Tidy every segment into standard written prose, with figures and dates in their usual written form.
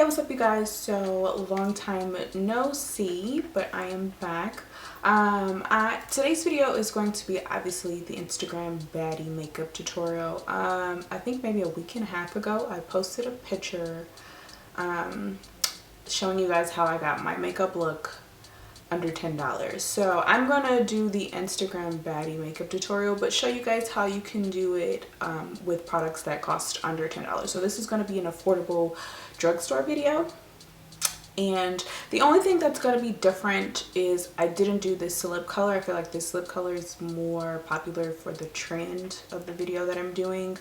what's up you guys? So long time no see, but I am back. Today's video is going to be obviously the Instagram baddie makeup tutorial. I think maybe a week and a half ago I posted a picture showing you guys how I got my makeup look under $10. So I'm gonna do the Instagram baddie makeup tutorial, but show you guys how you can do it with products that cost under $10. So this is going to be an affordable drugstore video, and the only thing that's going to be different is I didn't do this lip color. I feel like this lip color is more popular for the trend of the video that I'm doing,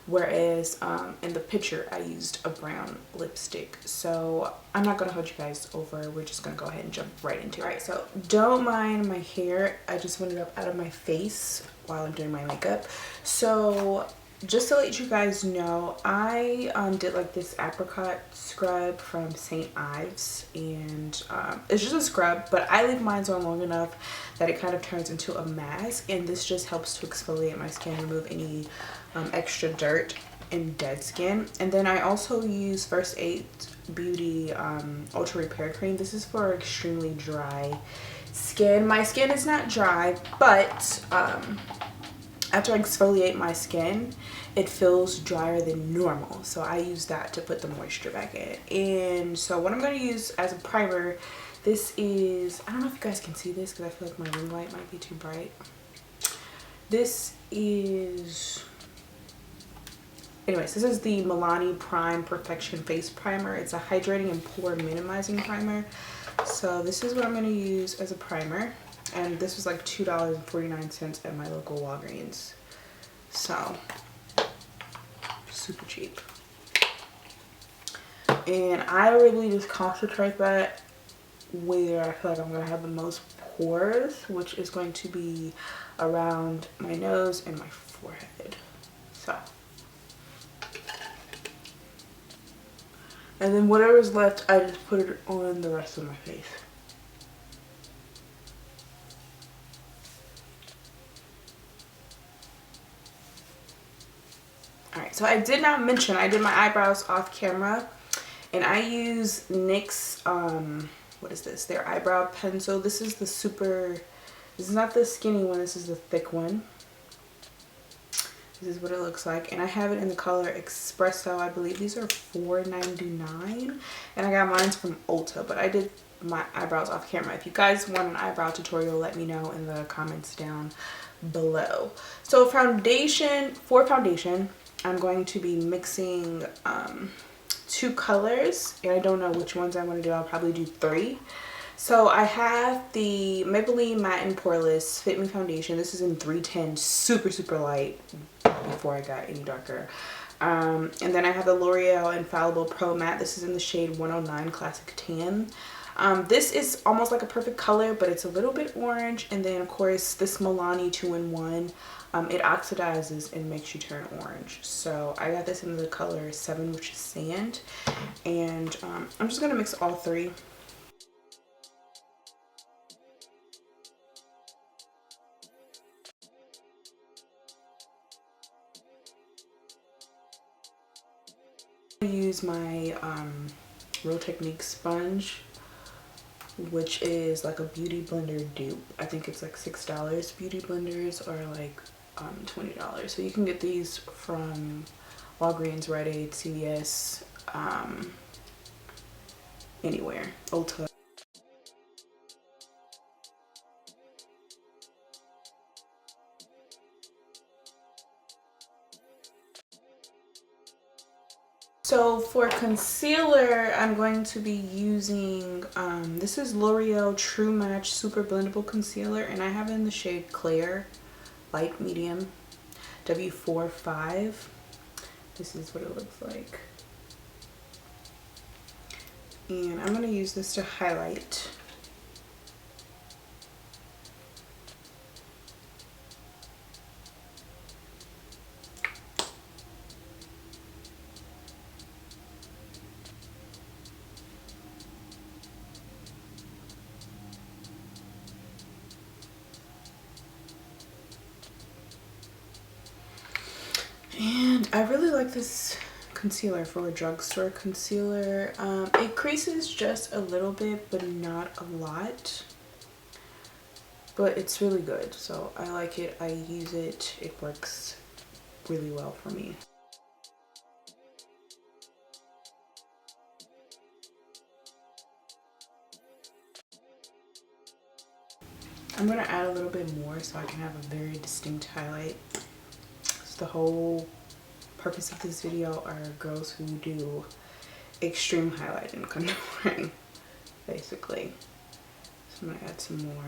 whereas in the picture I used a brown lipstick. So I'm not gonna hold you guys over, we're just gonna go ahead and jump right into it. All right, so don't mind my hair, I just went it up out of my face while I'm doing my makeup. So just to let you guys know, I did like this apricot scrub from Ives, and it's just a scrub, but I leave mine on long enough that it kind of turns into a mask, and this just helps to exfoliate my skin, remove any extra dirt and dead skin. And then I also use First Aid Beauty Ultra Repair Cream. This is for extremely dry skin. My skin is not dry, but after I exfoliate my skin, it feels drier than normal. So I use that to put the moisture back in. And so what I'm going to use as a primer, this is, I don't know if you guys can see this because I feel like my ring light might be too bright. This is, anyways, this is the Milani Prime Perfection Face Primer. It's a hydrating and pore minimizing primer. So this is what I'm going to use as a primer. And this was like $2.49 at my local Walgreens. So, super cheap. And I really just concentrate that where I feel like I'm going to have the most pores, which is going to be around my nose and my forehead. So. And then whatever's left, I just put it on the rest of my face. Alright, so I did not mention, I did my eyebrows off camera, and I use NYX, what is this? Their eyebrow pencil. This is the super, this is not the skinny one, this is the thick one. This is what it looks like, and I have it in the color Espresso. I believe these are $4.99, and I got mine from Ulta, but I did my eyebrows off camera. If you guys want an eyebrow tutorial, let me know in the comments down below. So foundation, for foundation, I'm going to be mixing two colors, and I don't know which ones I'm going to do. I'll probably do three. So I have the Maybelline Matte and Poreless Fit Me Foundation. This is in 310, super, super light before I got any darker. And then I have the Loreal Infallible Pro Matte. This is in the shade 109 Classic Tan. This is almost like a perfect color, but it's a little bit orange. And then, of course, this Milani 2-in-1. It oxidizes and makes you turn orange. So I got this in the color 7, which is Sand. And I'm just going to mix all three. I use my Real Technique sponge, which is like a beauty blender dupe. I think it's like $6. Beauty blenders are like $20. So you can get these from Walgreens, Rite Aid, CVS, anywhere, Ulta. So for concealer, I'm going to be using, this is L'Oreal True Match Super Blendable Concealer, and I have it in the shade Clear, Light Medium, W45. This is what it looks like. And I'm going to use this to highlight. And I really like this concealer for a drugstore concealer. It creases just a little bit, but not a lot. But it's really good, so I like it. I use it. It works really well for me. I'm gonna add a little bit more so I can have a very distinct highlight. So the whole purpose of this video are girls who do extreme highlight and contouring, basically. So I'm gonna add some more.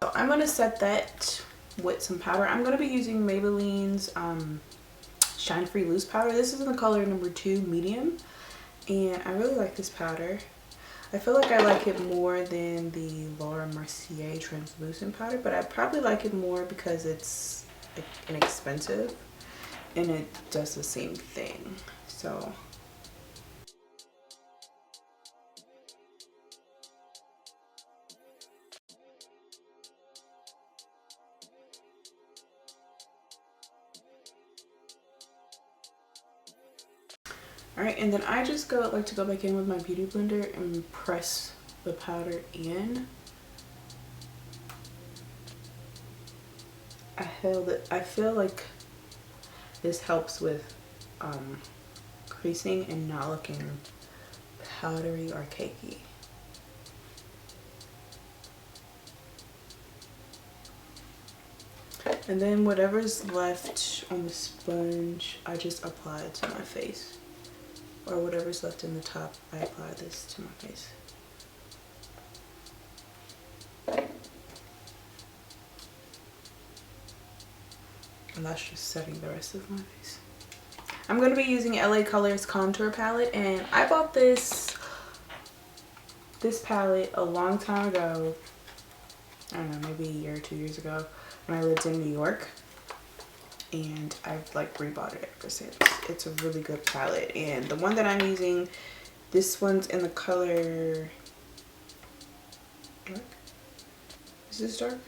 So I'm gonna set that with some powder. I'm gonna be using Maybelline's Shine Free Loose powder. This is in the color number 2 medium, and I really like this powder. I feel like I like it more than the Laura Mercier translucent powder, but I probably like it more because it's inexpensive and it does the same thing. So alright, and then I just like to go back in with my beauty blender and press the powder in. I feel like this helps with creasing and not looking powdery or cakey. And then whatever's left on the sponge, I just apply it to my face. Or whatever's left in the top, I apply this to my face. And that's just setting the rest of my face. I'm going to be using LA Colors contour palette, and I bought this palette a long time ago. I don't know, maybe a year or 2 years ago when I lived in New York. And I've like rebought it ever since. It's a really good palette, and the one that I'm using, this one's in the color dark. Is this dark?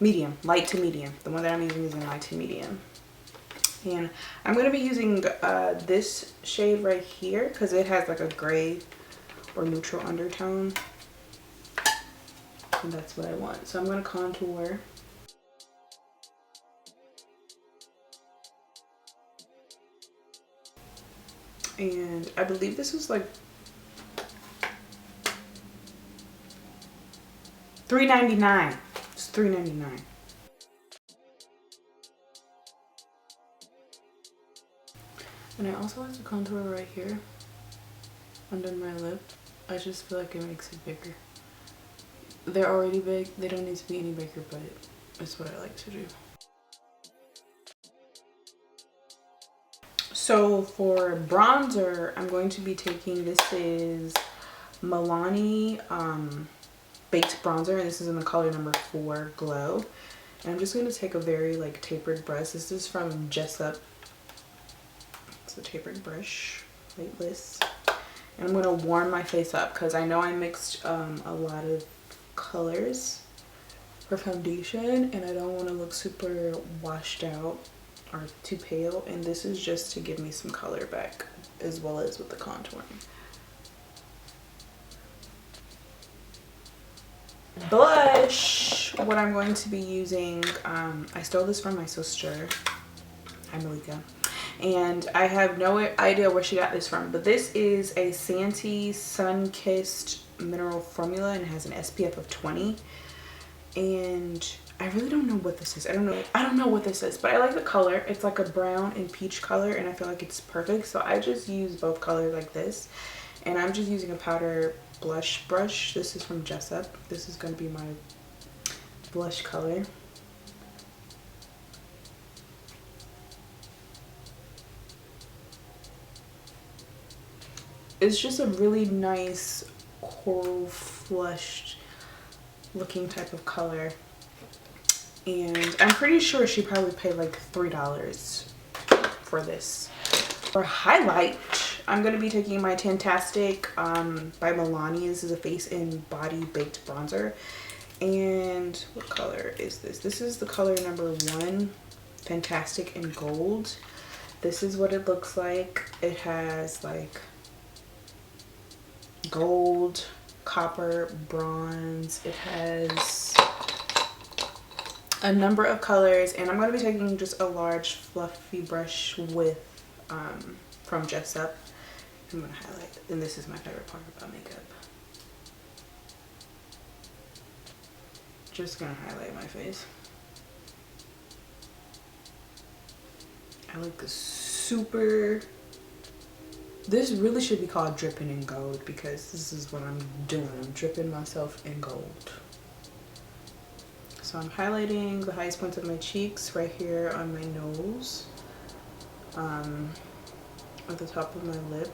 Medium, light to medium. The one that I'm using is in light to medium, and I'm going to be using this shade right here because it has like a gray or neutral undertone, and that's what I want. So I'm going to contour. And I believe this was like $3.99. It's $3.99. And I also like to contour right here under my lip. I just feel like it makes it bigger. They're already big. They don't need to be any bigger, but it's what I like to do. So for bronzer, I'm going to be taking, this is Milani Baked Bronzer, and this is in the color number 4 Glow. And I'm just going to take a very like tapered brush. This is from Jessup. It's a tapered brush, weightless. And I'm going to warm my face up because I know I mixed a lot of colors for foundation, and I don't want to look super washed out or too pale, and this is just to give me some color back as well as with the contouring. Blush, what I'm going to be using, I stole this from my sister, hi Malika, and I have no idea where she got this from, but this is a Sante Sun Kissed Mineral Formula, and it has an SPF of 20, and I really don't know what this is. I don't know what this is, but I like the color. It's like a brown and peach color, and I feel like it's perfect. So I just use both colors like this, and I'm just using a powder blush brush. This is from Jessup. This is going to be my blush color. It's just a really nice coral flushed looking type of color. And I'm pretty sure she probably paid like $3 for this. For highlight, I'm going to be taking my Tantastic by Milani. This is a face and body baked bronzer. And what color is this? This is the color number 1, Fantastic in Gold. This is what it looks like. It has like gold, copper, bronze. It has a number of colors, and I'm going to be taking just a large fluffy brush with from Just Up. I'm going to highlight, and this is my favorite part about makeup. Just going to highlight my face. I like this super, this really should be called dripping in gold, because this is what I'm doing. I'm dripping myself in gold. So I'm highlighting the highest points of my cheeks right here on my nose, at the top of my lip.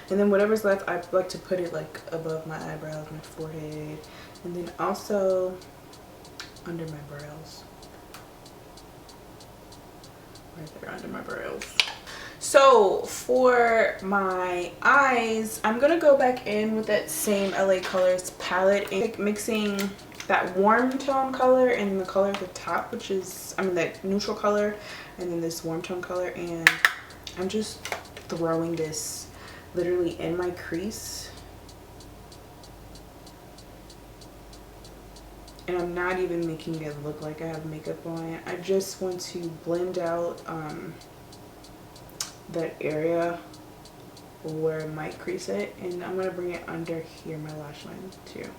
And then whatever's left, I like to put it like above my eyebrows, my forehead, and then also under my brows. Right there under my brows. So for my eyes, I'm gonna go back in with that same LA Colors palette and mixing that warm tone color and the color at the top, which is, I mean, that neutral color, and then this warm tone color, and I'm just throwing this literally in my crease, and I'm not even making it look like I have makeup on. I just want to blend out that area where I might crease it, and I'm gonna bring it under here, my lash line too.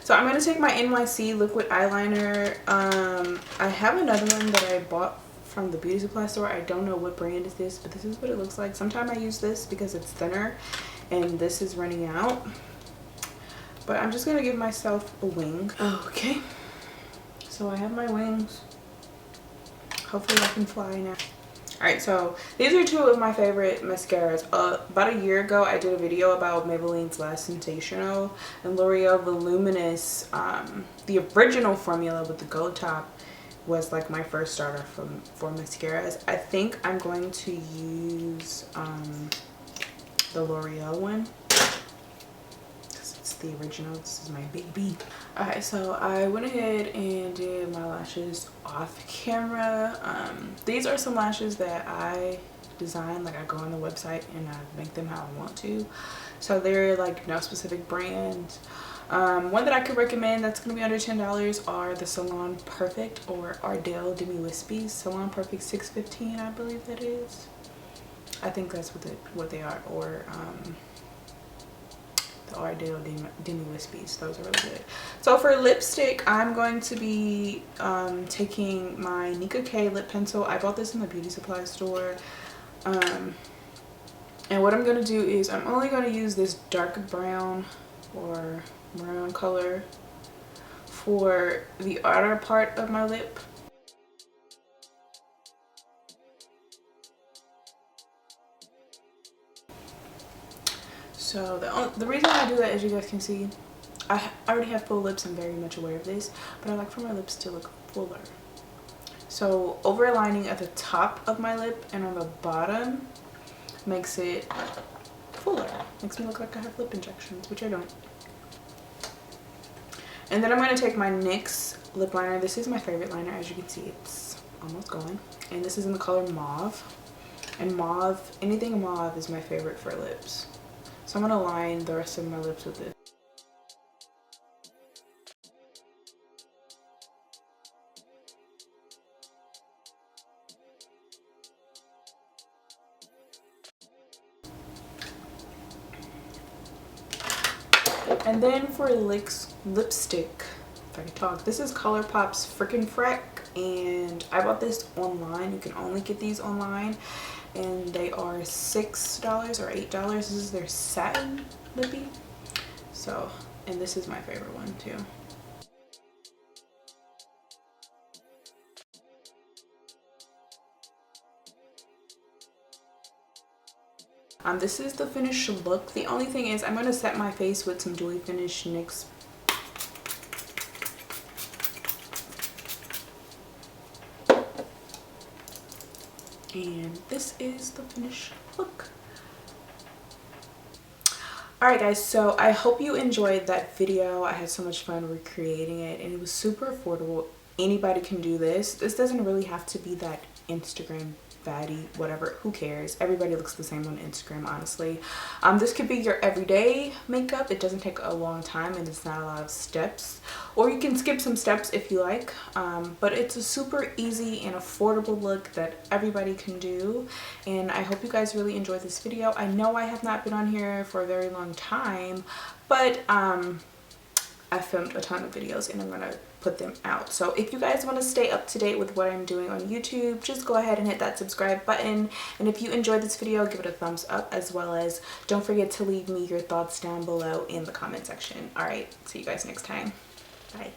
So I'm going to take my NYX liquid eyeliner. I have another one that I bought from the beauty supply store. I don't know what brand is this, but this is what it looks like. Sometimes I use this because it's thinner and this is running out. But I'm just going to give myself a wing. Okay. So I have my wings. Hopefully I can fly now. Alright, so these are two of my favorite mascaras. About a year ago, I did a video about Maybelline's Last Sensational and Loreal Voluminous. The original formula with the gold top was like my first starter for mascaras. I think I'm going to use the L'Oreal one. It's the original. This is my baby. Alright, so I went ahead and did my lashes off camera. These are some lashes that I design. Like, I go on the website and I make them how I want to. So they're like no specific brand. One that I could recommend that's going to be under $10 are the Salon Perfect or Ardell Demi Wispies. Salon Perfect 615, I believe that is. I think that's what they are. Or the Ardell Demi Wispies. Those are really good. So for lipstick, I'm going to be taking my Nicka K lip pencil. I bought this in the beauty supply store. And what I'm going to do is I'm only going to use this dark brown or brown color for the outer part of my lip. So the reason I do that, as you guys can see, I already have full lips. I'm very much aware of this, but I like for my lips to look fuller. So overlining at the top of my lip and on the bottom makes it fuller. Makes me look like I have lip injections, which I don't. And then I'm going to take my NYX lip liner. This is my favorite liner. As you can see, it's almost gone. And this is in the color Mauve. And Mauve, anything Mauve is my favorite for lips. So I'm going to line the rest of my lips with it. And then for lipstick, if I can talk, this is Colourpop's Frickin' Frack, and I bought this online. You can only get these online, and they are $6 or $8. This is their Satin Lippie. So, and this is my favorite one too. This is the finished look. The only thing is I'm going to set my face with some dewy finish NYX. And this is the finished look. Alright guys, so I hope you enjoyed that video. I had so much fun recreating it and it was super affordable. Anybody can do this. This doesn't really have to be that Instagram baddie, whatever, who cares? Everybody looks the same on Instagram, honestly. This could be your everyday makeup. It doesn't take a long time and it's not a lot of steps, or you can skip some steps if you like, but it's a super easy and affordable look that everybody can do. And I hope you guys really enjoyed this video. I know I have not been on here for a very long time, but I filmed a ton of videos and I'm gonna put them out. So if you guys want to stay up to date with what I'm doing on YouTube, just go ahead and hit that subscribe button. And if you enjoyed this video, give it a thumbs up, as well as don't forget to leave me your thoughts down below in the comment section. All right, see you guys next time. Bye.